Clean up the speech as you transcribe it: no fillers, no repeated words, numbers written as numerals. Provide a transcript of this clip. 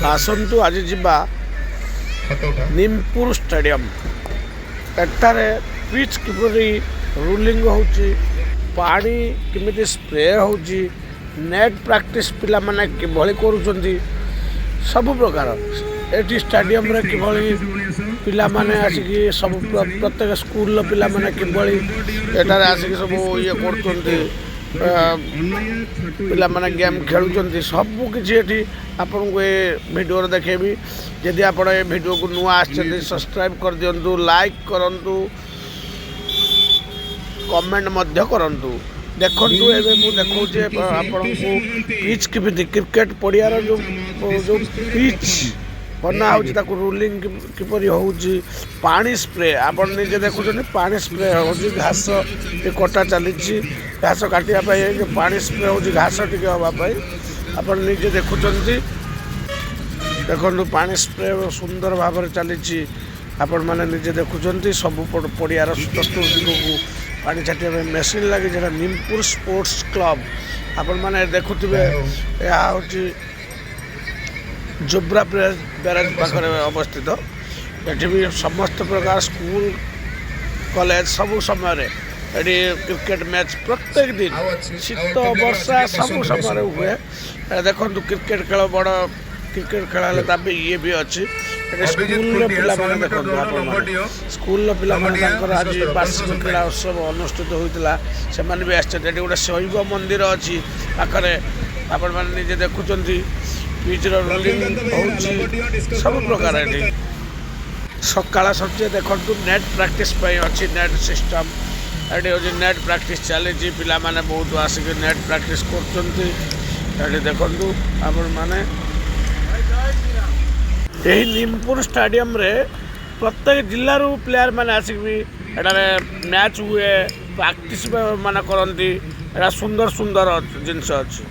आसतु आज जीवा निमपुर स्टेडियम एठारे पिच किपरि रूलिंग होची पानी किमिति स्प्रे होची नेट प्रैक्टिस पिला माने किभଳି करूचंती सब प्रकार एटी स्टेडियम रे किभଳି पिला माने आसिकी सब प्रत्येक स्कूल पिला माने किभଳି एठारे आसिकी सब ये करचंती पिला माने गेम खेलुचंती सब किछि एठी आपन को वीडियो रे देखेबी यदि आपण ए वीडियो को नुआ आछंती सब्सक्राइब कर दियंतु लाइक करंतु कमेंट मध्य करंतु देखंतु एबे मु देखौचे आपण को पिच क्रिकेट पडियार जो पिच बना होची ताको रूलिंग किपरि होची पानी स्प्रे आपण निजे देखुछन पानी स्प्रे होची घास के कटा चलीची घास काटिया पाए जो पानी स्प्रे होची घास टिके हवा पाए आपण निजे देखुछंती देखंतु पानी स्प्रे सुंदर भाव में चलीची आपण माने निजे देखुछंती सब पडियार चतुर्दिग को पानी छाटिया पाए मेसिन लगी जेटा निमपुर स्पोर्ट्स क्लब आपण माने देखुथिबे या होची जोब्रा बैराज पाखरे अवस्थित एठी भी समस्त प्रकार स्कूल कॉलेज सब समय एटी क्रिकेट मैच प्रत्येक दिन शीत वर्षा सब समय हुए देखो क्रिकेट खेल बड़ क्रिकेट खेल ताबे ये भी अच्छी स्कूल पिला माने देखो स्कूल पिला माने आज वार्षिक क्रीड़ा उत्सव अनुष्ठित होता से भी आसते गोटे शैव मंदिर अच्छी पाखरे आपण मैंने निजे देखुंत पिच रोलिंग होची सब प्रकार एटी सकाळ सत्य देखु नेट प्रैक्टिस अच्छी नेट सिस्टम एटी होची नेट प्रैक्टिस चली पिला माने बहुत आसिक नेट प्रैक्टिस कर देखु आपण माने यही निमपुर स्टेडियम रे प्रत्येक जिल्ला प्लेयर माने आसिक भी एटारे मैच हुए प्रैक्टिस माने करंती एटा सुंदर सुंदर जिनस अच्छी।